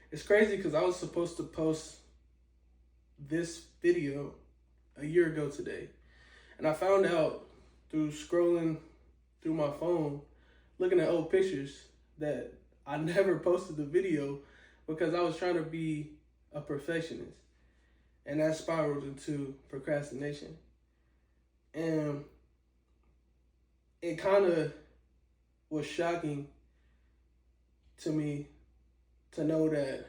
It's crazy because I was supposed to post this video a year ago today. And I found out through scrolling through my phone, looking at old pictures, that I never posted the video because I was trying to be a perfectionist. And that spiraled into procrastination. And it kind of was shocking to me to know that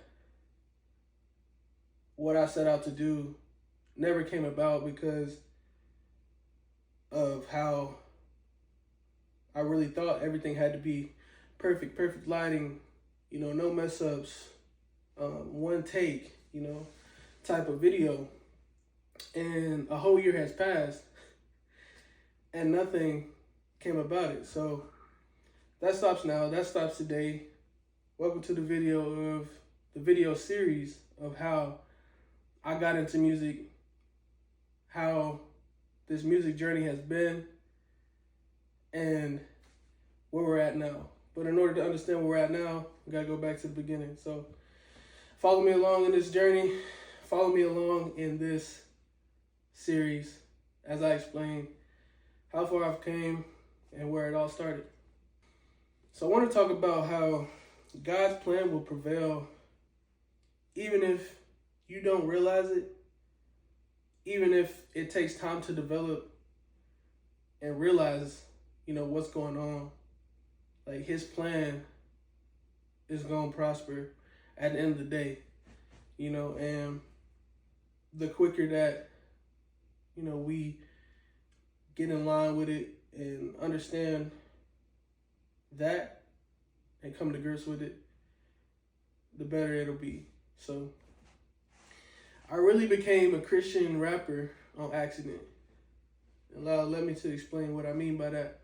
what I set out to do never came about because of how I really thought everything had to be perfect lighting, no mess ups, one take, type of video. And a whole year has passed and nothing came about it. So that stops now. That stops today. Welcome to the video series of how I got into music, how this music journey has been, and where we're at now. But in order to understand where we're at now, we gotta go back to the beginning. So follow me along in this journey. Follow me along in this series as I explain how far I've came and where it all started. So I want to talk about how God's plan will prevail even if you don't realize it, even if it takes time to develop and realize, what's going on. Like, his plan is going to prosper at the end of the day, and the quicker that, we get in line with it and understand that and come to grips with it, the better it'll be. So I really became a Christian rapper on accident. Let me to explain what I mean by that.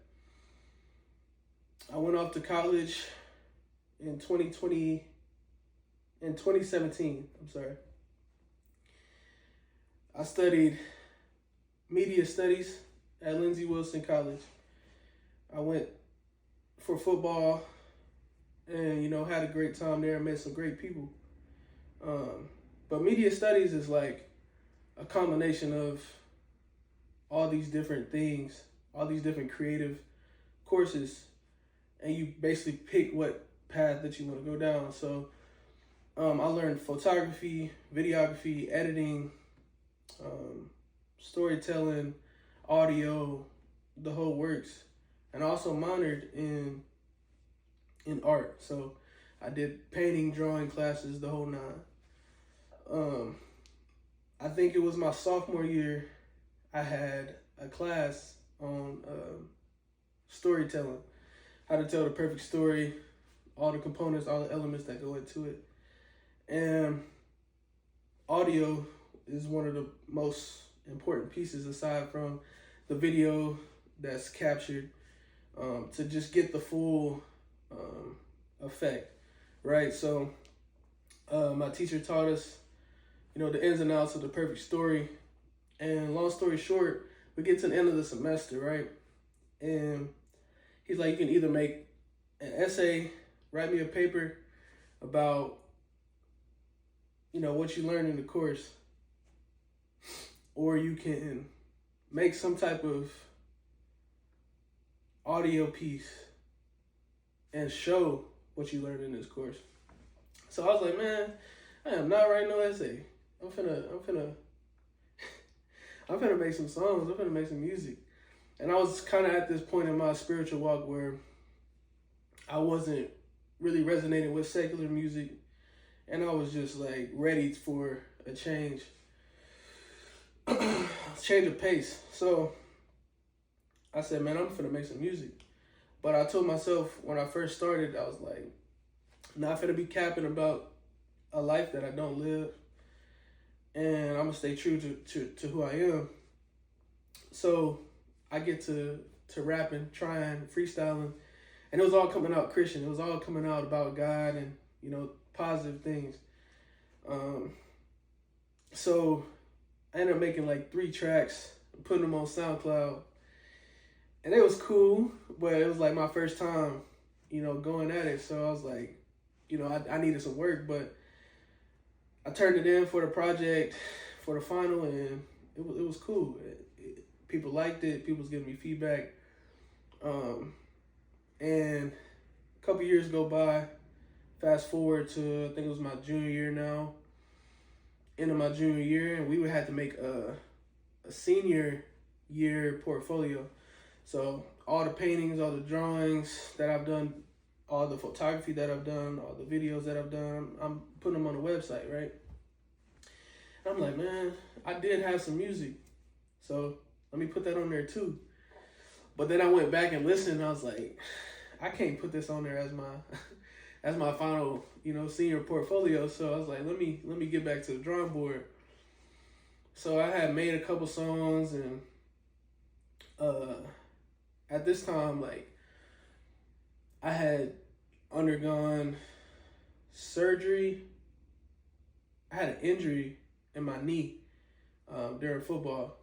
I went off to college in 2017. I studied media studies at Lindsey Wilson College. I went for football and, had a great time there and met some great people. But media studies is like a combination of all these different things, all these different creative courses, and you basically pick what path that you want to go down. So I learned photography, videography, editing, storytelling, audio, the whole works, and I also minored in art. So I did painting, drawing classes, the whole nine. I think it was my sophomore year, I had a class on storytelling, how to tell the perfect story, all the components, all the elements that go into it. And audio is one of the most important pieces aside from the video that's captured, to just get the full effect, right? So my teacher taught us, the ins and outs of the perfect story. And long story short, we get to the end of the semester, right? And he's like, you can either make an essay, write me a paper about, what you learned in the course, or you can make some type of audio piece and show what you learned in this course. So I was like, man, I am not writing no essay. I'm finna make some songs. I'm finna make some music. And I was kind of at this point in my spiritual walk where I wasn't really resonating with secular music, and I was just like ready for a change of pace. So I said, man, I'm finna make some music. But I told myself when I first started, I was like, not finna be capping about a life that I don't live, and I'm gonna stay true to who I am. So I get to rapping, trying, freestyling, and it was all coming out Christian. It was all coming out about God and, positive things. So I ended up making like 3 tracks, putting them on SoundCloud, and it was cool, but it was like my first time, going at it. So I was like, I needed some work, but I turned it in for the project, for the final, and it was cool. People liked it. People was giving me feedback. And a couple years go by. Fast forward to, I think it was my junior year now. End of my junior year, and we would have to make a senior year portfolio. So all the paintings, all the drawings that I've done, all the photography that I've done, all the videos that I've done, I'm putting them on the website, right? And I'm like, man, I did have some music, so let me put that on there too. But then I went back and listened, and I was like, I can't put this on there as my as my final, senior portfolio. So I was like, let me get back to the drawing board. So I had made a couple songs, and at this time, like, I had undergone surgery. I had an injury in my knee during football,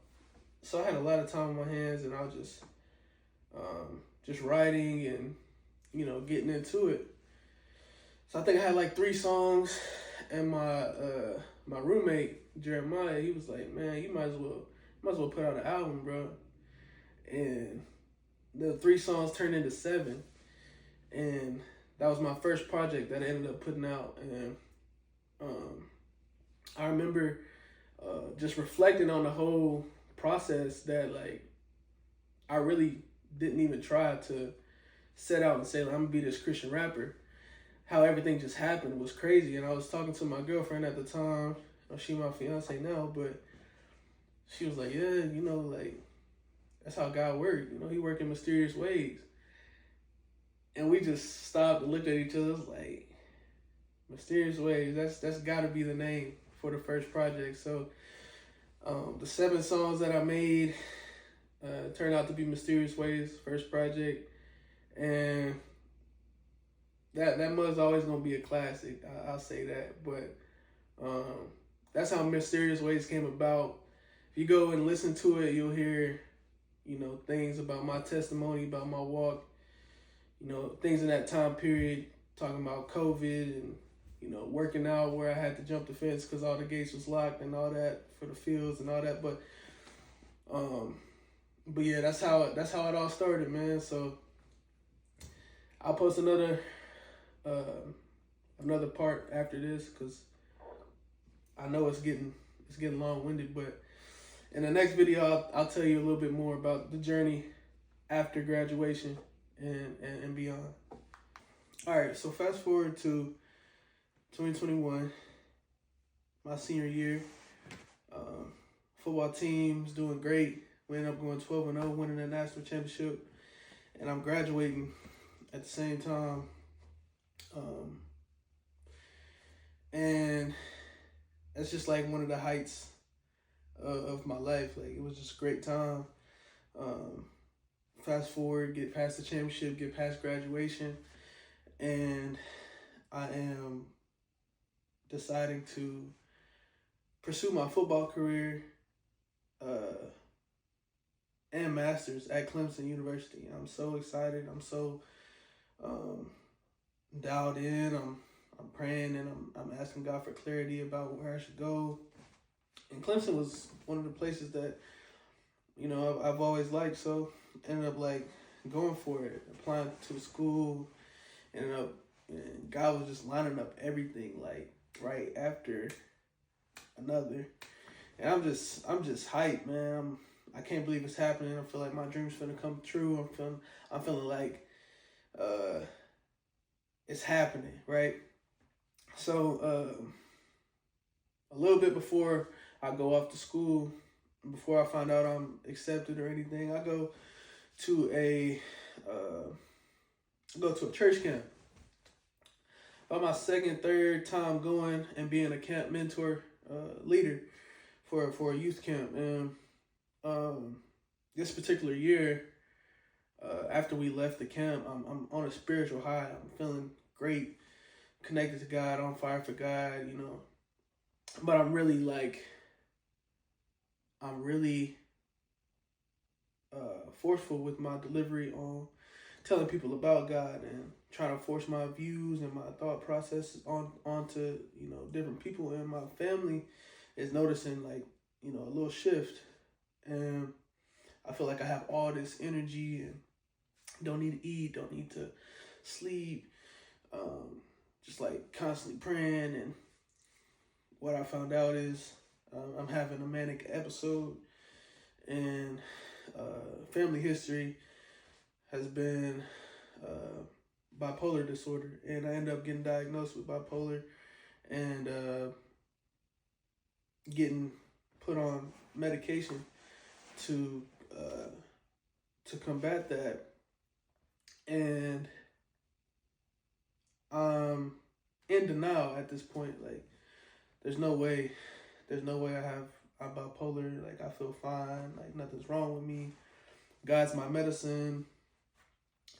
so I had a lot of time on my hands, and I was just writing and getting into it. So I think I had like 3 songs, and my roommate Jeremiah, he was like, "Man, you might as well put out an album, bro." And the 3 songs turned into 7, and that was my first project that I ended up putting out. And I remember just reflecting on the whole process, that like I really didn't even try to set out and say, like, I'm gonna be this Christian rapper. How everything just happened was crazy. And I was talking to my girlfriend at the time. She my fiance now, but she was like, yeah, like, that's how God works. He works in mysterious ways. And we just stopped and looked at each other. Like, mysterious ways. That's got to be the name for the first project. So the 7 songs that I made turned out to be Mysterious Ways, first project. And that mud's always gonna be a classic. I'll say that. But that's how Mysterious Ways came about. If you go and listen to it, you'll hear, things about my testimony, about my walk, things in that time period, talking about COVID and, working out where I had to jump the fence because all the gates was locked and all that for the fields and all that. But yeah, that's how it all started, man. So I'll post another part after this, because I know it's getting long-winded. But in the next video, I'll tell you a little bit more about the journey after graduation and beyond. All right, so fast forward to 2021, my senior year. Football team's doing great. We ended up going 12-0, winning the national championship, and I'm graduating at the same time. And that's just like one of the heights of my life. Like, it was just a great time. Fast forward, get past the championship, get past graduation, and I am deciding to pursue my football career and master's at Clemson University. I'm so excited. I'm so dialed in. I'm praying, and I'm asking God for clarity about where I should go. And Clemson was one of the places that I've always liked, so ended up like going for it, applying to school. And God was just lining up everything like right after another, and I'm just hyped, man. I can't believe it's happening. I feel like my dream's gonna come true. I'm feeling like it's happening, right? So a little bit before I go off to school, before I find out I'm accepted or anything, I go to a church camp. About my second, third time going and being a camp mentor, leader for a youth camp. And this particular year, after we left the camp, I'm on a spiritual high. I'm feeling great, connected to God, on fire for God, But I'm really forceful with my delivery on telling people about God. And trying to force my views and my thought process onto different people in my family is noticing like a little shift, and I feel like I have all this energy and don't need to eat, don't need to sleep, just like constantly praying. And what I found out is I'm having a manic episode, and family history has been bipolar disorder, and I ended up getting diagnosed with bipolar and getting put on medication to combat that. And I'm in denial at this point. Like, there's no way I'm bipolar. Like, I feel fine. Like, nothing's wrong with me. God's my medicine.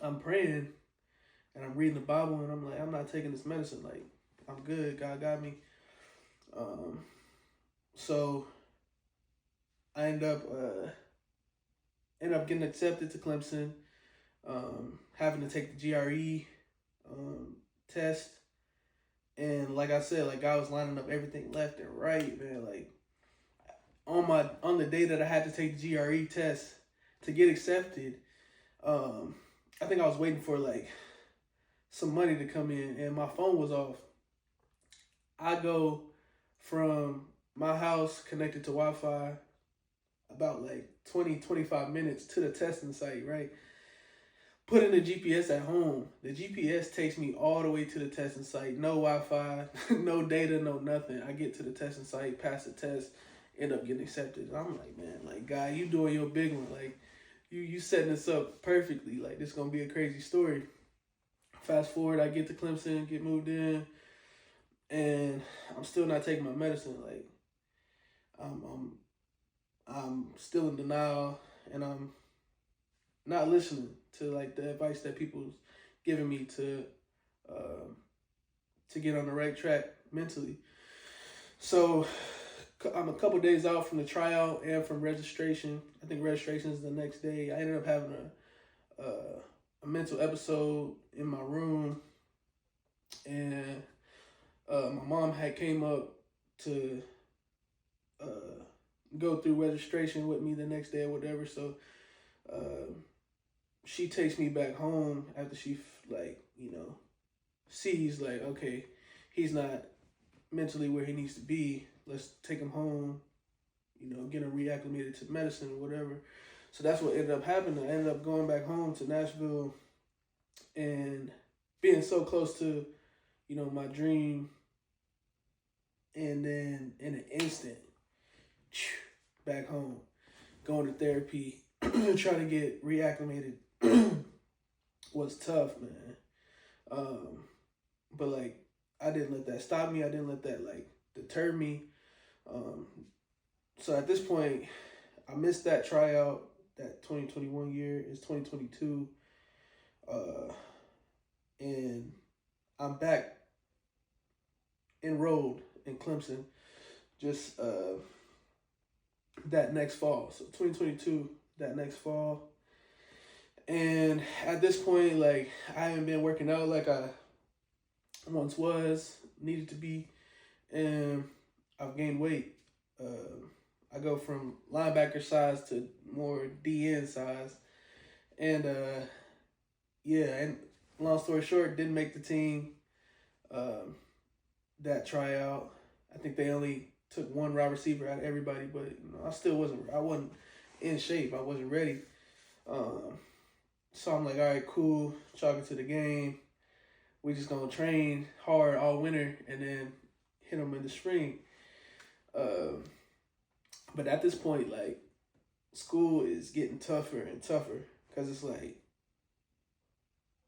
I'm praying and I'm reading the Bible, and I'm like, I'm not taking this medicine. Like, I'm good. God got me. So I end up getting accepted to Clemson, having to take the GRE test. And like I said, like, I was lining up everything left and right, man. Like, on the day that I had to take the GRE test to get accepted, I think I was waiting for like some money to come in, and my phone was off. I go from my house connected to Wi-Fi about like 20-25 minutes to the testing site, right? Put in the GPS at home. The GPS takes me all the way to the testing site. No Wi-Fi, no data, no nothing. I get to the testing site, pass the test, end up getting accepted. And I'm like, man, like, God, you doing your big one. Like, you setting this up perfectly. Like, this is going to be a crazy story. Fast forward, I get to Clemson, get moved in, and I'm still not taking my medicine. Like, I'm still in denial, and I'm not listening to like the advice that people's giving me to get on the right track mentally. So I'm a couple days out from the tryout and from registration. I think registration is the next day. I ended up having a mental episode in my room, and my mom had came up to go through registration with me the next day or whatever. So she takes me back home after she sees like, okay, he's not mentally where he needs to be. Let's take him home, get him reacclimated to medicine or whatever. So that's what ended up happening. I ended up going back home to Nashville and being so close to, my dream. And then in an instant, back home, going to therapy, trying to get reacclimated was tough, man. But like, I didn't let that stop me. I didn't let that like deter me. So at this point, I missed that tryout. That 2021 year is 2022. And I'm back enrolled in Clemson just that next fall. So 2022, that next fall. And at this point, like, I haven't been working out like I once needed to be, and I've gained weight. I go from linebacker size to more DN size, and and long story short, didn't make the team. That tryout, I think they only took one wide receiver out of everybody, but I wasn't in shape. I wasn't ready. So I'm like, all right, cool. Chalk it to the game. We just gonna train hard all winter and then hit them in the spring. But at this point, like, school is getting tougher and tougher because it's like,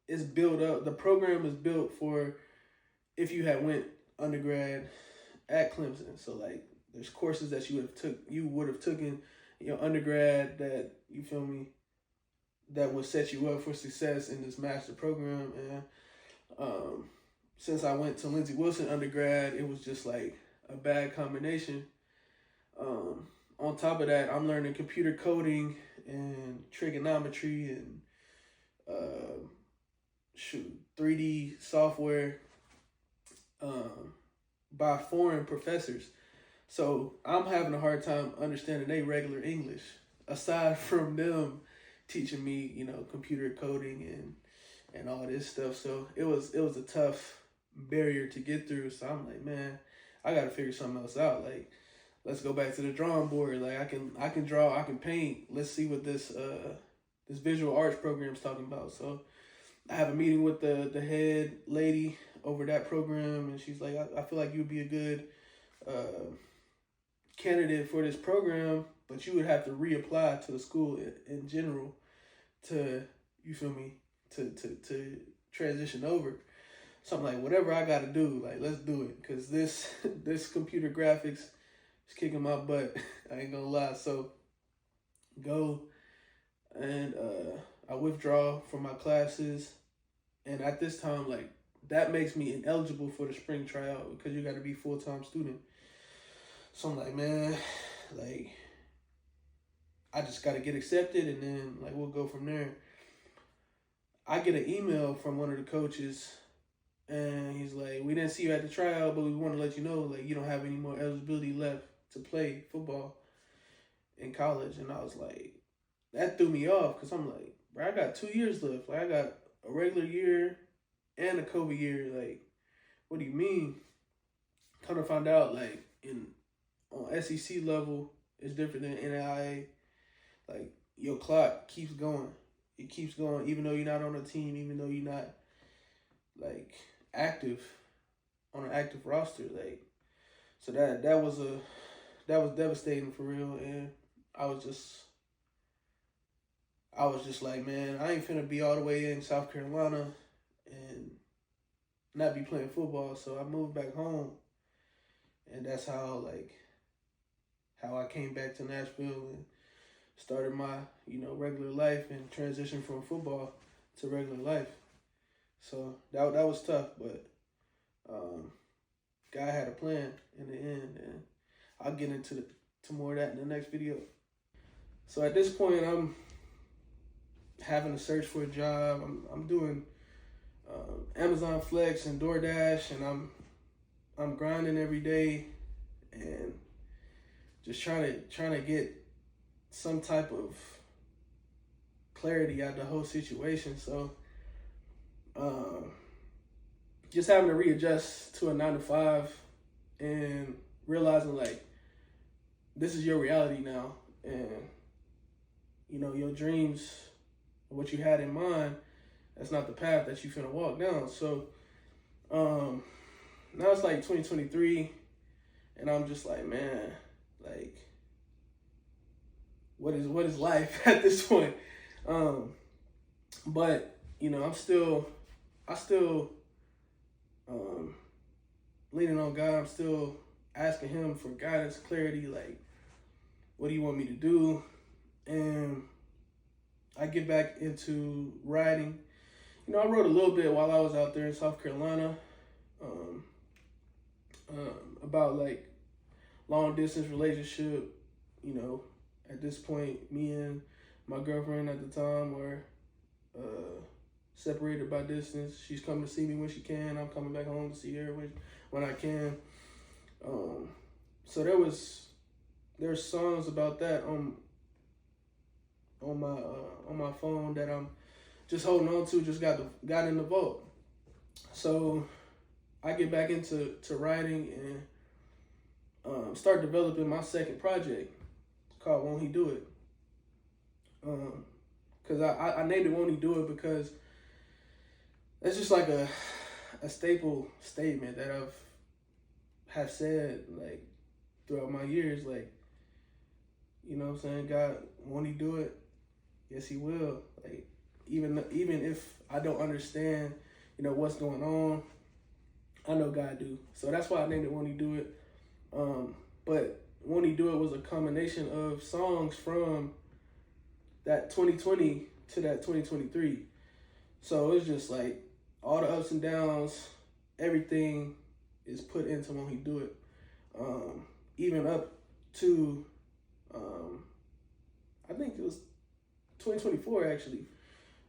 it's built up. The program is built for if you had went undergrad at Clemson. So like, there's courses that you would have taken in your undergrad that, you feel me, that would set you up for success in this master program. And since I went to Lindsey Wilson undergrad, it was just like a bad combination. On top of that, I'm learning computer coding and trigonometry and 3D software by foreign professors. So I'm having a hard time understanding they regular English. Aside from them teaching me, computer coding and all this stuff. So it was a tough barrier to get through. So I'm like, man, I gotta figure something else out. Like, let's go back to the drawing board. Like I can draw, I can paint. Let's see what this visual arts program is talking about. So I have a meeting with the head lady over that program, and she's like, I feel like you'd be a good candidate for this program, but you would have to reapply to the school in general to, you feel me, to transition over. So I'm like, whatever I got to do, like, let's do it, because this computer graphics is kicking my butt. I ain't gonna lie. So go and I withdraw from my classes, and at this time, like, that makes me ineligible for the spring tryout because you got to be full-time student. So I'm like, man, like, I just got to get accepted, and then, like, we'll go from there. I get an email from one of the coaches, and he's like, we didn't see you at the tryout, but we want to let you know, like, you don't have any more eligibility left to play football in college. And I was like, that threw me off, because I'm like, bro, I got 2 years left. Like, I got a regular year and a COVID year. Like, what do you mean? Kind of find out, like, on SEC level, it's different than NAIA. Like, your clock keeps going. It keeps going, even though you're not on a team, even though you're not, like, active on an active roster. Like, so that was devastating for real. And I was just like, man, I ain't finna be all the way in South Carolina and not be playing football. So I moved back home, and that's how I came back to Nashville and started my, regular life and transitioned from football to regular life. So that was tough, but God had a plan in the end, and I'll get into more of that in the next video. So at this point, I'm having to search for a job. I'm doing Amazon Flex and DoorDash, and I'm grinding every day and just trying to get some type of clarity out of the whole situation. So just having to readjust to a 9 to 5 and realizing, like, this is your reality now, and your dreams, what you had in mind, that's not the path that you finna walk down. So now it's like 2023, and I'm just like, man, like, what is life at this point? But I still leaning on God. I'm still asking Him for guidance, clarity, like, what do you want me to do? And I get back into writing. I wrote a little bit while I was out there in South Carolina about, like, long distance relationship. At this point, me and my girlfriend at the time were separated by distance. She's coming to see me when she can. I'm coming back home to see her when I can. So there's songs about that on my phone that I'm just holding on to. Just got in the vault. So I get back into writing and start developing my second project called Won't He Do It? Because I named it Won't He Do It because it's just like a staple statement that have said, like, throughout my years, like, what I'm saying? God, won't He do it? Yes, He will. Like, even if I don't understand, what's going on, I know God do. So that's why I named it Won't He Do It. But Won't He Do It was a combination of songs from that 2020 to that 2023. So it's just like all the ups and downs, everything is put into Won't He Do It. Even up to, I think it was 2024 actually,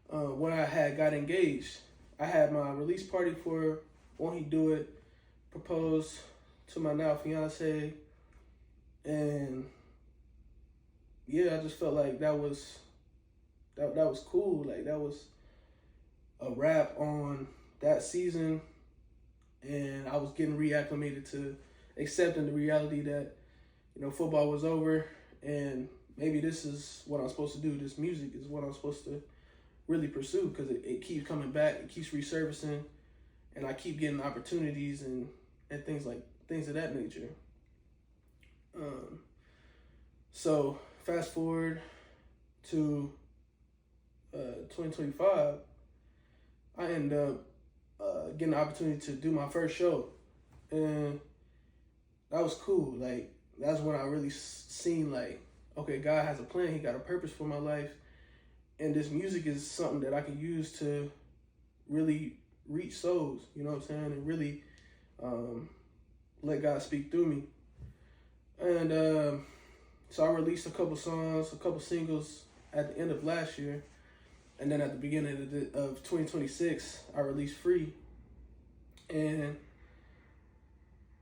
when I had got engaged. I had my release party for Won't He Do It, proposed to my now fiance, and yeah, I just felt like that was cool. Like that was a wrap on that season, and I was getting reacclimated to accepting the reality that, you know, football was over, and maybe this is what I'm supposed to do. This music is what I'm supposed to really pursue, because it keeps coming back, it keeps resurfacing, and I keep getting opportunities and things of that nature. So fast forward to 2025, I end up getting the opportunity to do my first show, and that was cool. Like that's when I really seen like, okay, God has a plan. He got a purpose for my life, and this music is something that I can use to really reach souls. You know what I'm saying? And really let God speak through me. And so I released a couple songs, a couple singles at the end of last year, and then at the beginning of 2026, I released Free. And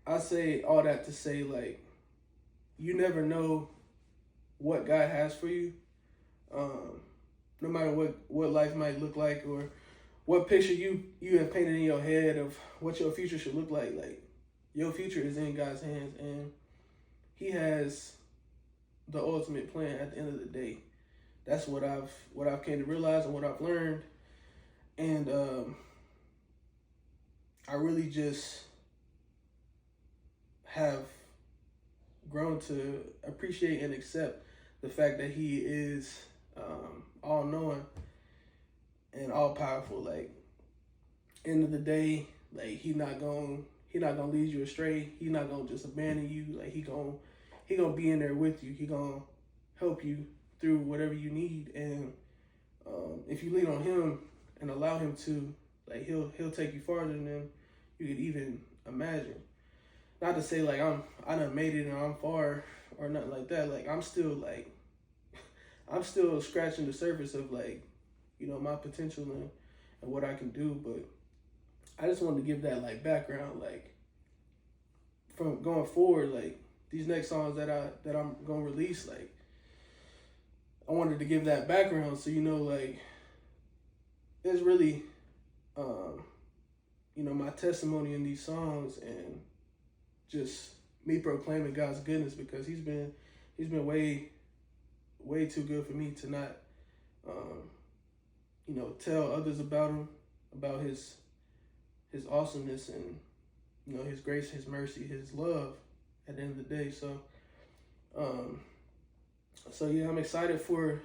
I say all that to say, like, you never know what God has for you. No matter what life might look like, or what picture you have painted in your head of what your future should look like your future is in God's hands, and He has the ultimate plan at the end of the day. That's what I've came to realize and what I've learned. And I really just have grown to appreciate and accept the fact that He is all knowing and all powerful. Like, end of the day, like He not gonna lead you astray. He not gonna just abandon you. Like He gonna be in there with you. He gonna help you through whatever you need. And if you lean on Him and allow Him to, like He'll take you farther than you could even imagine. Not to say like I done made it and I'm far or nothing like that. Like I'm still scratching the surface of, like, you know, my potential and what I can do. But I just wanted to give that like background, like from going forward, like these next songs that I'm gonna release, like I wanted to give that background so, you know, like it's really you know, my testimony in these songs, and just me proclaiming God's goodness, because He's been way too good for me to not you know, tell others about Him, about His awesomeness, and, you know, His grace, His mercy, His love at the end of the day. So so yeah, I'm excited for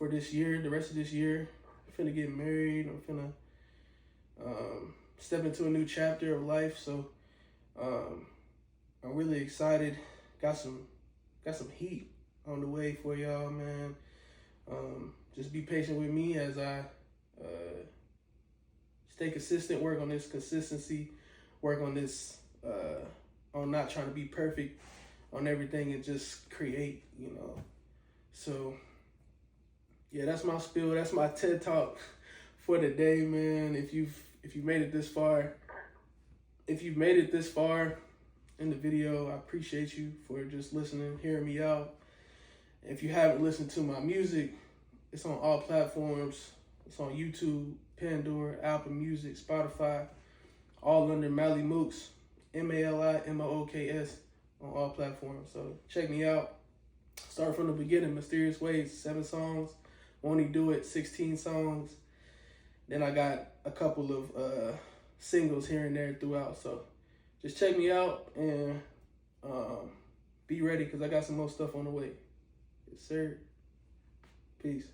this year, the rest of this year. I'm finna get married. I'm finna step into a new chapter of life. So I'm really excited. Got some heat on the way for y'all, man. Just be patient with me as I stay consistent, work on this consistency, work on this on not trying to be perfect on everything, and just create, you know. So yeah, that's my spiel. That's my TED Talk for the day, man. If you've made it this far, in the video, I appreciate you for just listening, hearing me out. If you haven't listened to my music, it's on all platforms. It's on YouTube, Pandora, Apple Music, Spotify, all under Mally Mooks, MALIMOOKS, on all platforms. So check me out. Start from the beginning, Mysterious Ways, 7 songs. Won't He Do It, 16 songs. Then I got a couple of singles here and there throughout. So just check me out and be ready, because I got some more stuff on the way. Yes, sir. Peace.